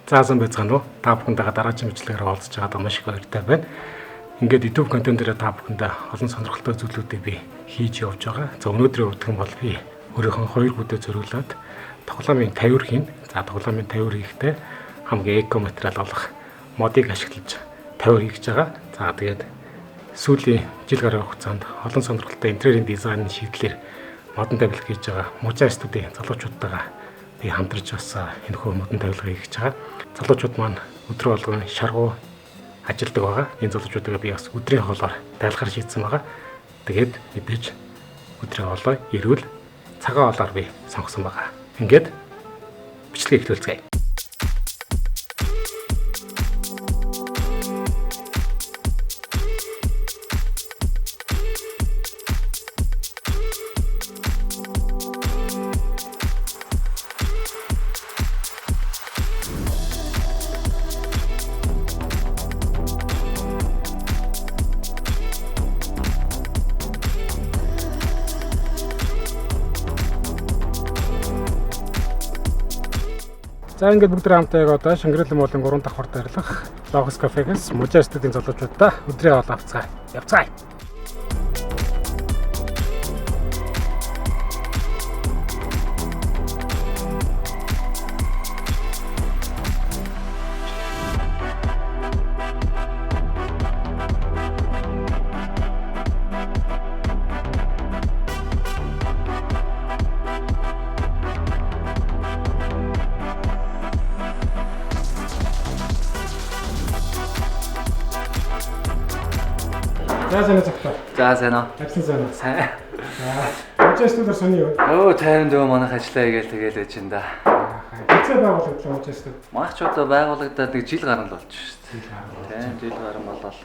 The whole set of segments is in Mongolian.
Заасан байцгаана уу? Та бүхэндээ дараагийн мэдлэгээр уулзж байгаад маш их баяртай байна. Ингээд YouTube контент дээр та бүхэндээ олон сонирхолтой зүйлүүдийг би хийж явж байгаа. За өнөөдрийн урдхан бол би өөрийнхөө 2 бүдэ зориулаад тоглоомын тавир хийн. За тоглоомын тавир хийхдээ хамгийн эко материал болох модыг ашиглаж тавир хийж байгаа. За тэгээд сүүлийн жил гаруй хугацаанд олон сонирхолтой интерьерийн дизайны шийдлэр модон тавилга хийж байгаа Мужаа студийн залуучуудтайгаа би хамтарч бас энэхүү модон тавилга хийж байгаа. Залуучууд маань өдрөө болгон шаргуу ажилладаг байгаа. Энэ залуучуудаа би бас өдрийн хоолоор тайлахар шийдсэн байгаа. Тэгээд мэдээж өдрийн хоолой эрүүл цагаан хоолоор би сонгосон байгаа. Ингээд бичлэгийг эхлүүлцгээе. За ингээд бүгд хамтаа яг одоо Шингэрэл муулын 3 давхар дайрлах Логос кафегээс Мужаа студийн залуучуудаа өдрийн хоол авцгаа явцгаая. За сайн зөвхөн. За сайн уу. Авсан сайн уу. Сайн. Мужаа студиор сони юу? Оо тайван дөө манайх ажиллаа тэгэл байж энэ да. Хэцээ байгуулагдлаа Мужаа студи. Манайхчуудаа байгуулагдаад нэг жил гарсан л болж шүү дээ. Тийм жил гарсан болол.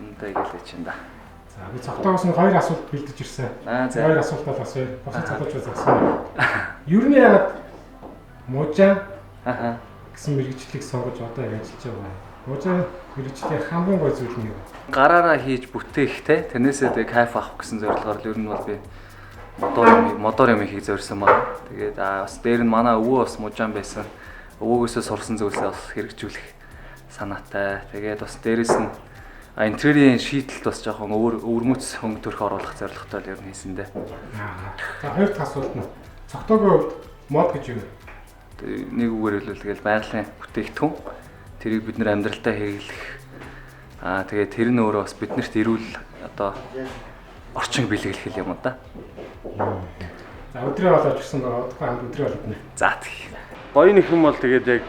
Энтэй гээл байж энэ да. За би цогтоогоос нь 2 асуулт бэлдэж ирсэн. За 2 асуултаа бас босоо залуучууд асуусан. Ер нь яагаад Мужаа гэсэн мэргэжлийг сонгож одоо ажиллаж байгаа? Мужаа мэргэжлийн хамгийн гол зүйл нь юу? Гараараа хийж бүтээх те тэрнээсээ тэг кайф авах гэсэн зорилгоор л ер нь бол би модоор юм хийх зорьсон байна. Тэгээд бас дээр нь манай өвөө бас Мужаан байсан. Өвөөгөөсөө сурсан зүйлсээ бас хэрэгжүүлэх санаатай. Тэгээд бас дээрэс нь интерьерийн шийдэлд бас жоохон өвөрмөц хөнгө төрх оруулах зорилготой л ер нь хийсэн дээ. За хоёр дахь асуулт нь цогтоогийн мод гэж юу вэ? Нэг үгээр хэлбэл байгалийн бүтээгдэхүүн тэрийг бид нэр амьдралтаа хэрэглэх тэгээд тэр нь өөрөө бас биднэрт эрүүл одоо орчин бэлэглэх юм да. За өдрөө болооч гэсэн байгаа. Одоохой хамт өдрөө болооднэ. За тийм. Гоё нөх юм бол тэгээд яг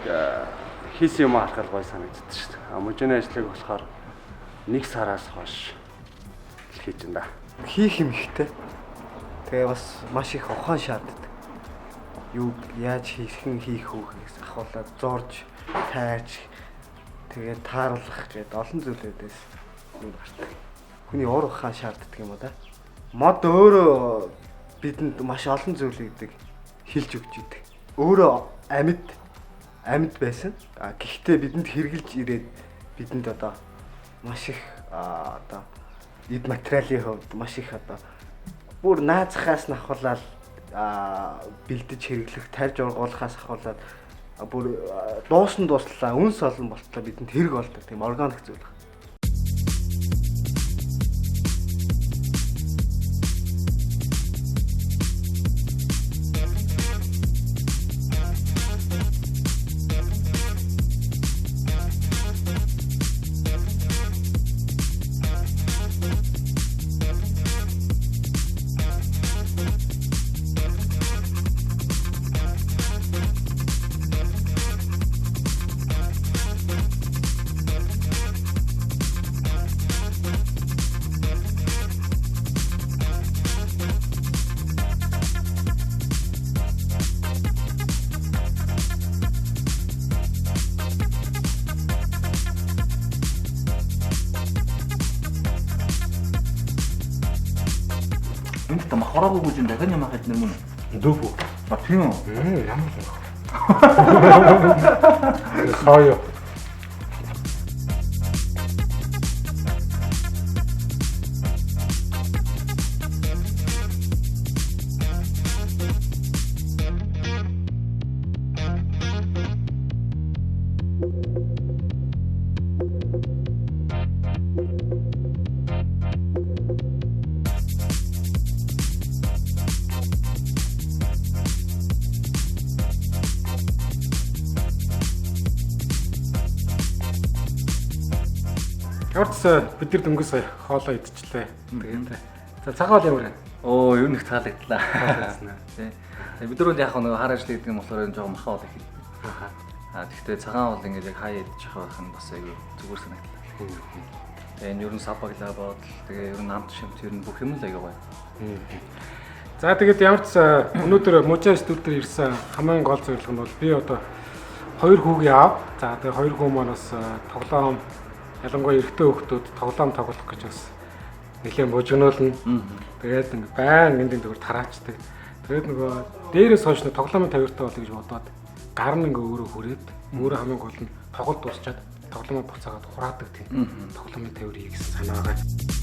хийсэн юм харахад гоё санагддаг шүү дээ. Мужааны ажлыг болохоор 1 сараас хойш хийж байна да. Хийх юм ихтэй. Тэгээ бас маш их ухаан шаарддаг. Юу яаж хийх үү гэж ахуулаад зурж, тайрч тэгээд тааруулах гээд олон зүйлүүдээс юм гардаг. Хүний уур ухаан шаарддаг юм уу да. Мод өөрөө бидэнд маш олон зүйлийг хэлж өгч идэг. Өөрөө амьд байсан. Гэхдээ бидэнд хэрглэж ирээд бидэнд одоо маш их одоо эд материалын хувьд маш их одоо бүр наазахаас нь ахуулаад бэлдэж хэрэглэх, тарьж ургуулахаас ахуулаад бүр дуусан дуслаа, үнс олон болтлоо бидэнд хэрэг болдог тийм органик зүйл байна. Энд та махараагүй гүжин дахин юм ахад нэр мөн. Дүүбүү. А тийм үү? Ямар л юм. Хаяа. Ямарч бид нар дөнгөс хоолоо идчихлээ. Тэгээд за цагаан хоол ямар вэ? Оо, юу нэг таалагдлаа. Тий. Бид нар яг нэг хар ажил гэдэг юм болохоор жоохон махан хоол их. Тэгэхдээ цагаан хоол ингээд яг хаяа идчих байх нь бас аюу зүгээр санагдлаа. Тэгээ ер нь сапаглаа бодол, тэгээ ер нь амт шимт ер нь бүх юм л аюу гоё. За тэгээд ямарч өнөөдөр Мужаа студид ирсэн хамгийн гол зорилго нь бол би одоо 2 хүүгээ аав. За тэгээд 2 хүү маань бас тоглоом ялангуяа эрэгтэй хүүхдүүд тоглоом тоглох гэж бас нэлээд бужигнуулна. Тэгээд ингээ баян эндийн төгөр тараачдаг. Тэгээд нөгөө дээрээс хойш нэг тоглоомын тавиртай бол гэж бодоод гар нь ингээ өөрөө хүрээд өөрөө хамгийн гол нь тоглолт дуусчаад тоглоомоо буцаагаад хураадаг тийм тоглоомын тавирыг гэсэн санаа байгаа.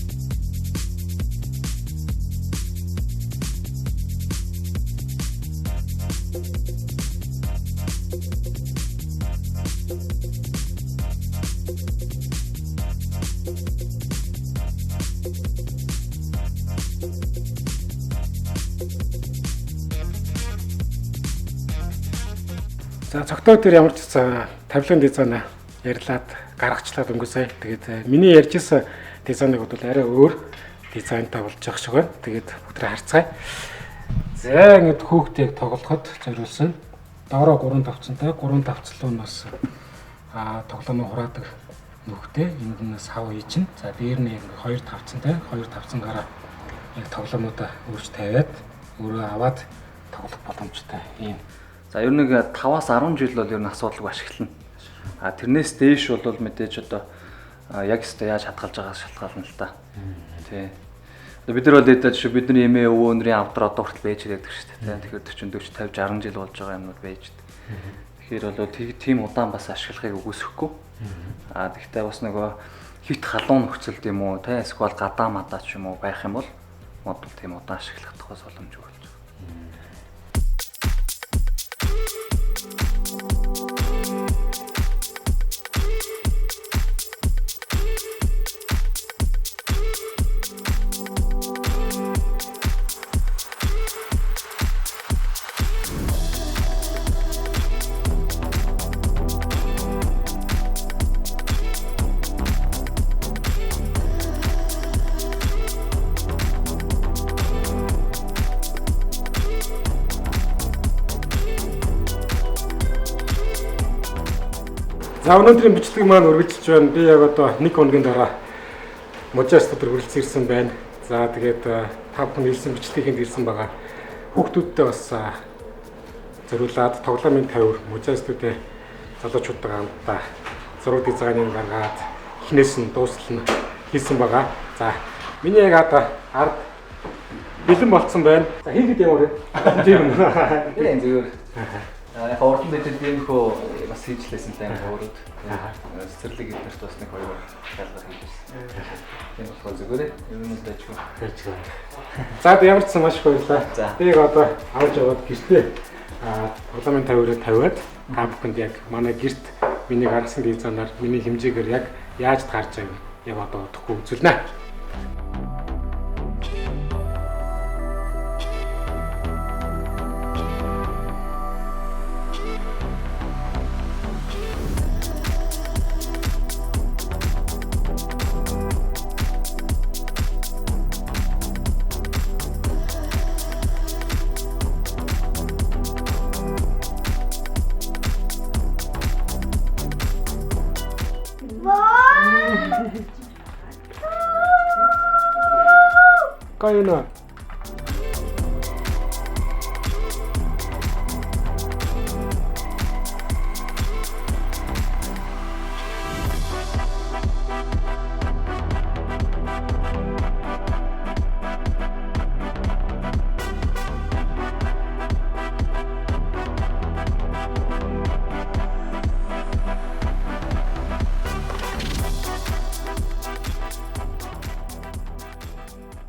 За цогтой дээр ямар ч тавилгын дизайн ярьлаад гаргачлаад өнгөсэй. Тэгээд миний ярьжсэн дизайныг бол арай өөр дизайнтай болж байгаа шиг байна. Тэгээд бүгд харцгаая. За ингэж хүүхдийг тоглоход зориулсан. Доороо 3 тавцантай 3 тавцлуу нь бас тоглоомоо хураадаг нөхтэй. Энд нь сав хийчин. За дээр нь 2 тавцантай 2 тавцангаараа яг тоглоомуудаа өөрч тавиад өөрөө аваад тоглох боломжтой юм. За ер нь 5-аас 10 жил бол ер нь асуудалгүй ашиглана. Тэрнээс дээш бол мэдээж одоо яг өстой яаж хадгалж байгаас шалтгаална л та. Тий. Бид нар бол дэдэж бидний эмээ өвөө өнрийн авдар одоо хүртэл байж байдаг шүү дээ. Тэгэхээр 40 50 60 жил болж байгаа юмнууд байж дээ. Тэгэхээр бол тийм удаан бас ашиглахыг үгүйсэхгүй. Тэгвэл бас нөгөө хит халуун нөхцөлд юм уу, тэ эсвэл гадаа мадаа ч юм уу байх юм бол модул тийм удаан ашиглах тухайс боломжгүй болж байгаа. За өнөөдрийн бичлэг маань үргэлжилж байна. Би яг одоо 1 хоногийн дараа Мужаа студид хүрэлцэн ирсэн байна. За тэгээд та бүхэн ирсэн бичлэгийг ирсэн байгаа. Хүүхдүүдтэй бас зориулаад тоглоомын тавир Мужаа студид залуучуудтай хамтдаа зураг дизайныг гаргаад эхнээс нь дуустал нь хийсэн байгаа. За миний яг ард бэлэн болцсон байна. За хийгээд яваарай. Тийм үү? Энэ зүгээр. Яг урд нь тийм хөө бас хийжлээсэн тань өөрөд. Цэцэрлэг эднэрт бас нэг 2 шалгал хийжсэн. Тийм болохоор зүгээр юм л дайчгүй. За ямар ч маш их баярлалаа. Би одоо авч яваад гэртээ тоглоомын тавирыг тавиад та бүхэнд яг манай гэрт миний гаргасан дизайнаар миний хэмжээгээр яг яаж таарч байгааг яг одоо утгагүй үзүүлнэ. Кайна